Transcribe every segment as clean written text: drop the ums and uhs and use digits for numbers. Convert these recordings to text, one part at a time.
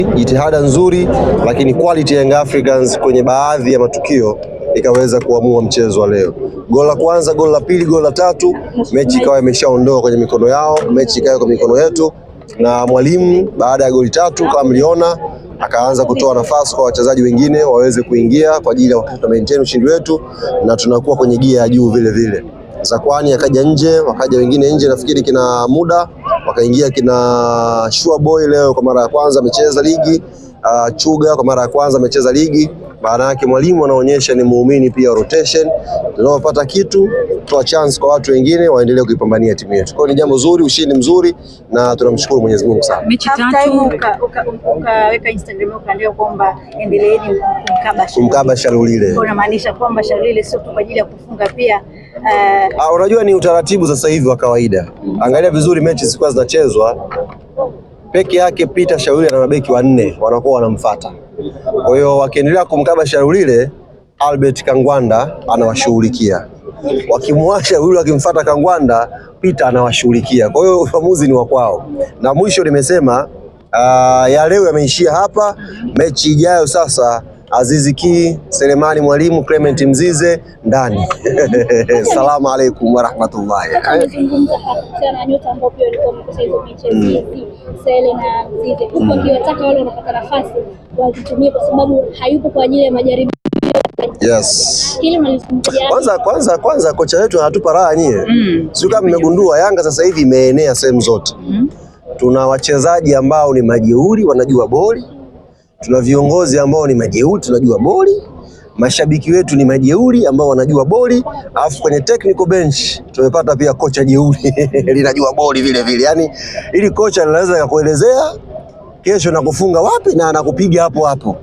Jitihada nzuri, lakini quality ya Young Africans kwenye baadhi ya matukio ikaweza kuamua mchezo wa leo. Goli la kwanza, goli la pili, goli la tatu, mechi ikawa imeshaondoka kwenye mikono yao, mechi ikawa kwa mikono yetu, na mwalimu baada ya goli tatu kama mliona akaanza kutoa nafasi kwa wachezaji wengine waweze kuingia kwa ajili ya kututa maintain ushindi wetu, na tunakuwa kwenye gia ya juu vile vile. Zakwani akaja nje, wakaja wengine nje, nafikiri kina muda wakaingia kina Sure Boy leo kwa mara ya kwanza amecheza ligi, Chuga kwa mara ya kwanza amecheza ligi. Maana yake mwalimu anaonyesha ni muumini pia rotation. Tunapopata kitu toa chance kwa watu wengine waendelee kuipambania timu yetu. Kwa hiyo ni jambo zuri, ushindi mzuri, na tunamshukuru Mwenyezi Mungu sana. Mechi tatu ukaweka Instagram ukaandika kwamba endeleeni kumkaba Shalulile. Kwa maanisha kwamba Shalulile sio tu kwa ajili ya kufunga pia. Unajua ni utaratibu sasa hivi wa kawaida. Angalia vizuri mechi zilikuwa zinachezwa, peke yake Peter Shalulile na mabeki wanne wanakuwa wanamfuata. Kwa hiyo wakiendelea kumkaba Shalulile, Albert Kangwanda anawashughulikia. Wakimwasha yule wakimfuata Kangwanda, Peter anawashughulikia. Kwa hiyo uamuzi ni wa kwao. Na mwisho nimesema ya leo yameishia hapa. Mechi ijayo sasa Azizi Ki, Selemani Mwalimu, Clement Mzize ndani. Salamu alaykum wa rahmatullahi. Tumezungumza hapa na nyota ambao pia walikuwa wamekosa hizo mechi hizi, Sele na Mzize. Huko akiwataka wale wanapata nafasi wazitumie kwa sababu hayupo kwa ajili ya majaribio. Yes. Hili mnalizungumzia. Kwanza kocha wetu anatupa raha nyie. Sio kama mmegundua Yanga sasa hivi imeenea sehemu zote. Tuna wachezaji ambao ni majeuri wanajua boli. Tuna viongozi ambao ni majeuri tunajua boli. Mashabiki wetu ni majeuri ambao wanajua boli. Alafu kwenye technical bench tumepata pia kocha jeuri linajua boli vile vile. Yaani ili kocha linaweza kukuelezea kesho nakufunga wapi na anakupiga hapo hapo.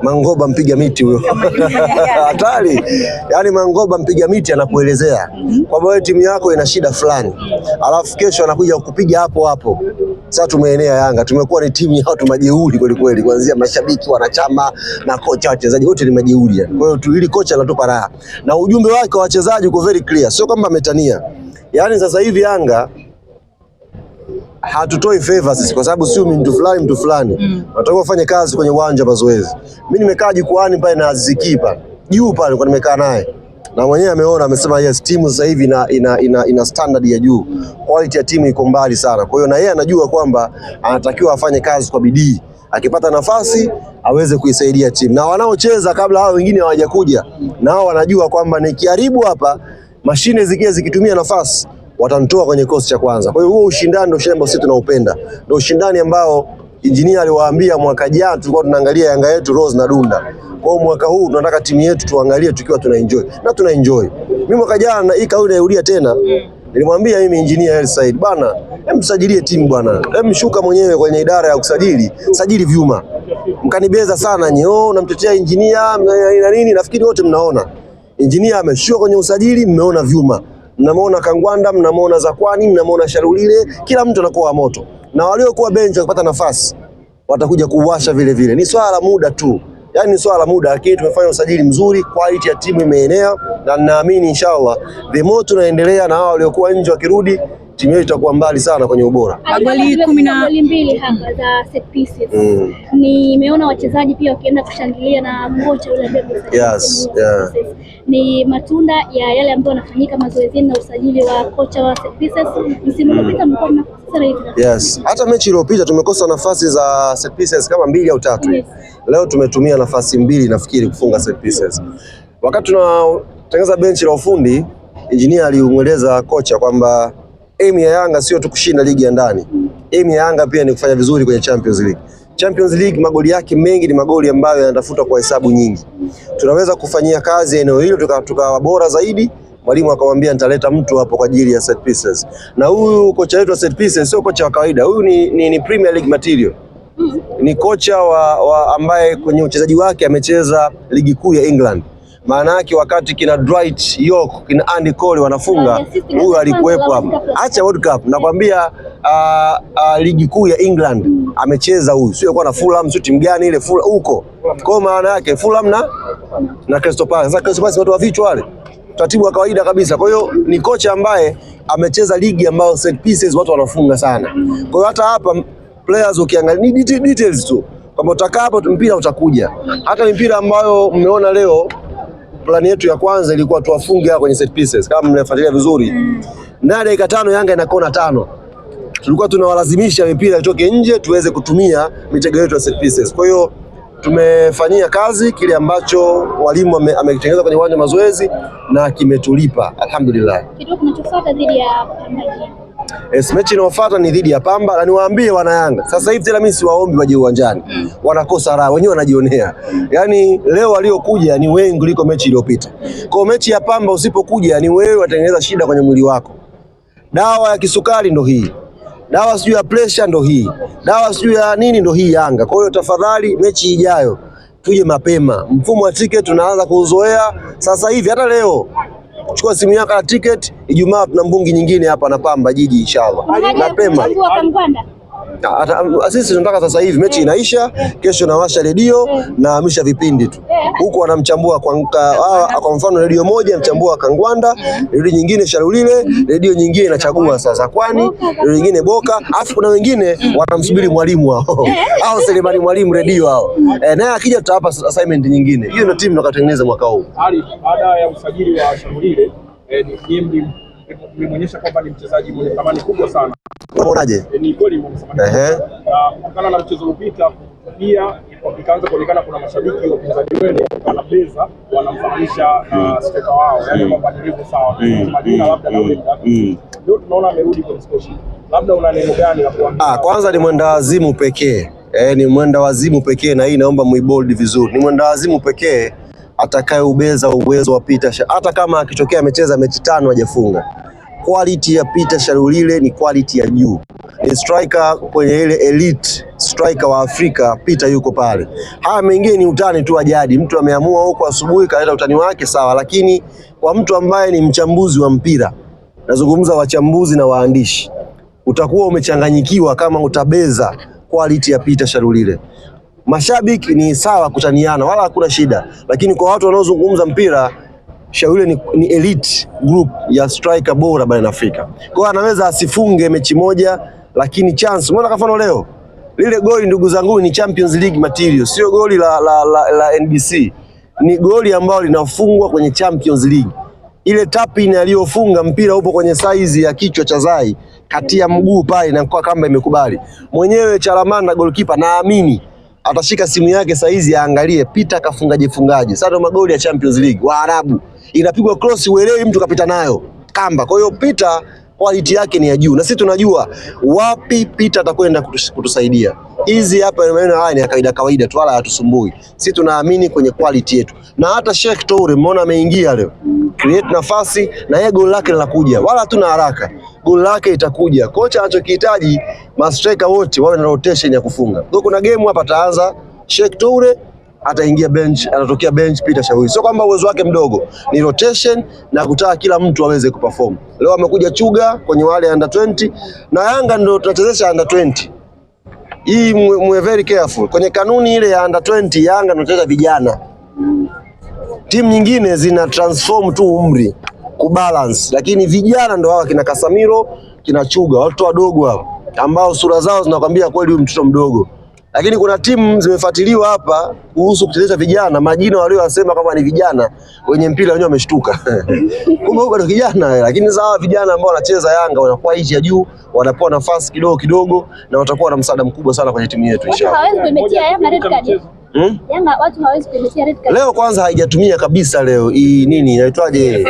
Mangoba mpiga miti huyo. Hatari. Yaani Mangoba mpiga miti anakuelezea kwamba wewe timu yako ina shida fulani. Alafu kesho anakuja kukupiga hapo hapo. Sasa tumeenea Yanga, tumekuwa ni timu ya watu majeuri kweli kweli, kuanzia mashabiki, wanachama na kocha, wachezaji wote ni majeuri. Kwa hiyo ili kocha anatupa raha. Na ujumbe wake kwa wachezaji uko very clear. Sio kwamba ametania. Yaani sasa hivi Yanga hatutoi favor sisi kwa sababu sio mtu fulani. Nataka ufanye kazi kwenye uwanja mazoezi. Mimi nimekaa jukwani pale na Azizi Ki pale. Juu pale kwa nimekaa naye. Na mwenyewe ameona, amesema yes, timu sasa hivi ina standard ya juu. Quality ya timu iko mbali sana. Kwa hiyo na yeye anajua kwamba anatakiwa afanye kazi kwa bidii. Akipata nafasi aweze kuisaidia timu. Na wanaocheza kabla hao wengine hawajakuja, nao wanajua kwamba nikiharibu hapa mashine zikitumia nafasi watanitoa kwenye kosi cha kwanza. Kwa hiyo huo ushindani ndio ushindani ambao sisi tunaupenda. Ndio ushindani ambao Engineer aliwaambia mwaka jana tulikuwa tunaangalia Yanga yetu Rose na Dunda. Kwa hiyo mwaka huu tunataka timu yetu tuangalie tukiwa tunaenjoy. Na tunaenjoy. Mimi mwaka jana hii kauli nairudia tena. Nilimwambia mimi Engineer El Said, bana, msajilie timu bwana. Shuka mwenyewe kwenye idara ya kusajili, sajili vyuma. Mkanibeza sana nyeo, unamtetea Engineer na nini, nafikiri wote mnaona. Engineer ameshuka kwenye usajili, mmeona vyuma. Mnamuona Kangwanda, mnamuona Zakwani, mnamuona Shalulile, kila mtu anakuwa moto. Na waliokuwa bench wakipata nafasi watakuja kuwasha vile vile. Ni swala la muda tu. Yaani ni swala la muda, lakini tumefanya usajili mzuri, quality ya timu imeenea, na ninaamini inshallah the more tunaendelea na hao waliokuwa nje wakirudi, timu yetu itakuwa mbali sana kwenye ubora. Goli 12 hapa za set pieces. Nimeona wachezaji pia wakienda kushangilia na kocha yule ambaye yes, ni matunda ya yale ambayo yanafanyika mazoezini na usajili wa kocha wa set pieces. Msimu uliopita mlikuwa mnakosa hivi. Yes, hata mechi iliyopita tumekosa nafasi za set pieces kama 2 au 3. Leo tumetumia nafasi 2 nafikiri kufunga set pieces. Wakati tunatengeneza benchi la ufundi, Engineer alimueleza kocha kwamba aim ya Yanga sio tu kushinda ligi ya ndani. Aim ya Yanga pia ni kufanya vizuri kwenye Champions League. Champions League magoli yake mengi ni magoli ambayo yanatafutwa kwa hesabu nyingi. Tunaweza kufanyia kazi eneo hilo tukawa bora zaidi. Mwalimu akamwambia nitaleta mtu hapo kwa ajili ya set pieces. Na huyu kocha wetu wa set pieces sio kocha wa kawaida. Huyu ni Premier League material. Ni kocha wa ambaye kwenye uchezaji wake amecheza ligi kuu ya England. Maana yake wakati kina Dwight York, kina Andy Cole wanafunga, huyu alikuwepo hapo. Acha World Cup, nakwambia ligi kuu ya England amecheza huyu. Sio kwa na Fulham, sio timu gani ile Fulham huko. Kwa maana yake Fulham na Crystal Palace. Sasa Crystal Palace watu wa vichwa wale. Taratibu wa kawaida kabisa. Kwa hiyo ni kocha ambaye amecheza ligi ambayo set pieces watu wanafunga sana. Kwa hiyo hata hapa players ukiangalia ni details tu. Kama utakaa hapo mpira utakuja. Hata mpira ambayo mmeona leo, plani yetu ya kwanza ilikuwa tuwafunge kwenye set pieces. Kama mnafuatilia vizuri, ndani dakika 5 Yanga ina kona 5. Tulikuwa tunawalazimisha mipira itoke nje tuweze kutumia mitego yetu ya set pieces. Kwa hiyo tumefanyia kazi kile ambacho walimu amekitengeneza kwenye uwanja mazoezi na kimetulipa, alhamdulillah. Kitu kinachofuata dhidi ya Pamba Jiji. Mechi inayofuata ni dhidi ya Pamba, na niwaambie wana Yanga, sasa hivi tena mimi siwaombi waje uwanjani. Wanakosa raha, wenyewe wanajionea. Yaani leo waliokuja ni wengi kuliko mechi iliyopita. Kwa mechi ya Pamba usipokuja ni wewe watengeneza shida kwenye mwili wako. Dawa ya kisukari ndo hii. Dawa sijui ya pressure ndo hii. Dawa sijui ya nini ndo hii Yanga. Kwa hiyo tafadhali mechi ijayo tuje mapema. Mfumo wa ticket tunaanza kuuzoea sasa hivi. Hata leo chukua simu yako ya ticket, Ijumaa tuna mbungi nyingine hapa na Pamba Jiji inshallah. Mapema. Sisi tunataka sasa hivi mechi inaisha, kesho nawasha redio na hamisha vipindi tu. Huko wanamchambua kwa mfano redio moja mchambua Kangwanda, redio nyingine Sharulile, redio nyingine inachagua sasa Kwani, redio nyingine Boka, afu kuna wengine wanamsubiri mwalimu wao. Hao Selemani mwalimu redio hao. Naye akija tutawapa assignment nyingine. Hiyo ndio timu tunakatengeneza mwaka huu. Baada ya usajili wa Sharulile, nimeonyesha kwamba ni mchezaji mwenye thamani kubwa sana. Unaonaje? Ni kweli umesema. Kutokana na mchezo uliopita pia ikaanza kuonekana kuna mashabiki wa upinzani wenu wanabeza wanamfananisha na striker wao, yani mabadiliko sawa. Majina labda ndio tunaona amerudi kwa scoring. Labda una neno gani la kuambia? Kwanza ni mwenda wazimu pekee. Ni mwenda wazimu pekee, na hii naomba muibold vizuri. Ni mwenda wazimu pekee atakayeubeza uwezo wa Peter, hata kama akitokea amecheza mechi 5 hajafunga. Quality ya Peter Sharulile ni quality ya juu. Ni striker kwenye ile elite striker wa Afrika, Peter yuko pale. Haya mengine ni utani tu wa jadi. Mtu ameamua huko asubuhi kaleta utani wake sawa, lakini kwa mtu ambaye ni mchambuzi wa mpira, nazungumza wachambuzi na waandishi, utakuwa umechanganyikiwa kama utabeza quality ya Peter Sharulile. Mashabiki ni sawa kutaniana, wala hakuna shida, lakini kwa watu wanaozungumza mpira, Sharulile ni elite group ya striker bora barani Afrika. Kwa hiyo anaweza asifunge mechi moja, lakini chance. Umeona kafano leo lile goli, ndugu zangu, ni Champions League material, sio goli la NBC. Ni goli ambalo linafungwa kwenye Champions League. Ile tapin aliyofunga mpira upo kwenye saizi ya kichwa cha Zai, kati ya mguu pale na kwa kamba imekubali. Mwenyewe Chalamanda na goalkeeper naamini atashika simu yake saizi aangalie Peter kafungaje. Sasa ndo magoli ya Champions League. Waarabu inapigwa cross, uelewi mtu kapita nayo kamba. Kwa hiyo Peter quality yake ni ya juu, na sisi tunajua wapi Peter atakwenda kutusaidia. Hizi hapa maneno haya ni ya kawaida tu, wala hatusumbui. Sisi tunaamini kwenye quality yetu, na hata Sheikh Toure umeona ameingia leo, create nafasi na yeye goal lake linakuja, wala hatuna haraka, goal lake itakuja. Kocha anachokihitaji mastreka wote wawe na rotation ya kufunga. Kwa kuna game hapa ataanza Sheikh Toure, ataingia bench, anatokea bench Peter Sharulile. Sio kwamba uwezo wake mdogo, ni rotation na kutaka kila mtu aweze kuperform. Leo amekuja Chuga kwenye wale under 20 na Yanga ndio tutachezesha under 20. Hii mwe very careful. Kwenye kanuni ile ya under 20 Yanga ndio tutacheza vijana. Timu nyingine zina transform tu umri kubalance, lakini vijana ndio hawa kina Casemiro, kina Chuga, watu wadogo hao ambao sura zao zinakwambia kweli huyu mtoto mdogo. Lakini kuna timu zimefuatiliwa hapa kuhusu kuchezesha vijana, majina waliowasema kama ni vijana wenye mpira wenyewe wameshtuka. Kumbe huko ndo kijana, lakini sawa vijana ambao wanacheza Yanga wanakuwa hichi ya juu, wanapewa nafasi kidogo na watakuwa na msaada mkubwa sana kwenye timu yetu inshallah. Hawezi kuimetia Yanga red card. Yanga watu hawezi kuimetia red card. Leo kwanza haijatumia kabisa leo. Hii nini inaitwaje?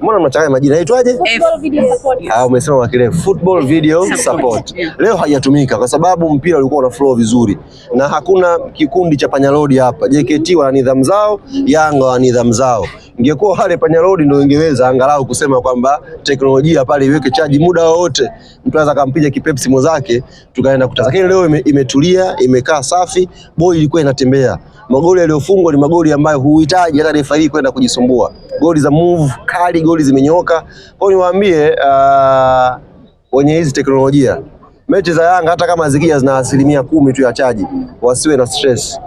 Mbona mnachanganya majina? Inaitwaje? Football video support. Umesema wakile football video support. Leo haijatumika kwa sababu mpira ulikuwa una flow vizuri na hakuna kikundi cha panyarodi hapa. JKT wana nidhamu zao, Yanga wana nidhamu zao. Ingekuwa wale panyarodi ndio ingeweza angalau kusema kwamba teknolojia pale iweke chaji muda wote, mtu anaweza kumpiga kipepsi mwenzake tukaenda kutazama. Lakini leo imetulia, imekaa safi, ball ilikuwa inatembea. Magoli yaliyofungwa ni magoli ambayo huhitaji hata refa kwenda kujisumbua. Goli za move kali, goli zimenyooka. Kwa hiyo niwaambie wenye hizi teknolojia, mechi za Yanga hata kama zikija zina 10% tu ya chaji, wasiwe na stress.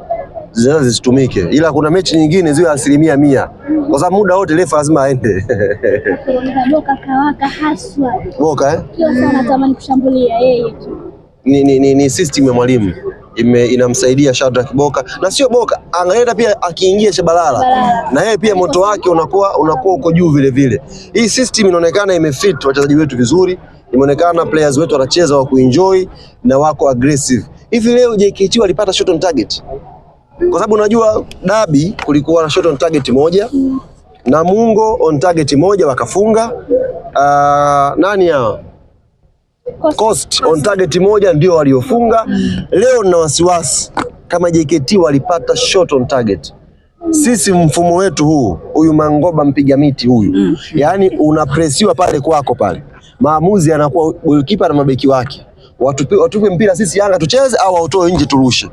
Zinaweza zisitumike, ila kuna mechi nyingine ziwe 100%, kwa sababu muda wote refa lazima aende. Boka kawaka haswa. Boka Kila sana anatamani kushambulia yeye tu. Ni system ya mwalimu. inamsaidia Shadrack Boka, na sio Boka, angalia pia akiingia Shabalala na yeye pia moto wake unakuwa uko juu vile vile. Hii system inaonekana imefit wachezaji wetu vizuri, imeonekana players wetu wanacheza wa kuenjoy na wako aggressive. Hivi leo JKT walipata shot on target, kwa sababu unajua dabi kulikuwa na shot on target moja na Mungo on target moja wakafunga. Nani hao? Coast on target moja ndio waliofunga. Leo na wasiwasi kama JKT walipata shot on target. Sisi mfumo wetu huyu Mangoba mpiga miti huyu, yani unapresiwa pale kwako pale, maamuzi yanakuwa goalkeeper na mabeki wake, watupe mpira sisi Yanga tucheze au wautoe nje turushe.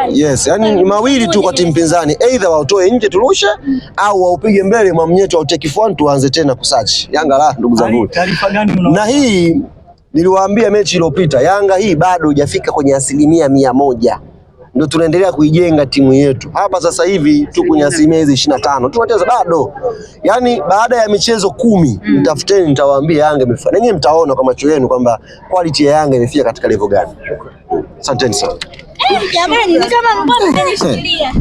Yes, yani ni mawili tu kwa timu pinzani, either wautoe nje turushe au waupige mbele Mwamnyeto au take one tuanze tena kusachi. Yanga la ndugu zangu. Na hii niliwaambia mechi iliyopita, Yanga hii bado hujafika kwenye 100%. Ndio tunaendelea kuijenga timu yetu. Hapa sasa hivi tu kwenye 25% tunacheza bado. Yaani baada ya michezo 10 mtafuteni, nitawaambia Yanga imefanya. Ninyi mtaona kwa macho yenu kwamba quality ya Yanga imefika katika level gani. Asanteni sana. Jamani, ni kama mbona mmenishikilia.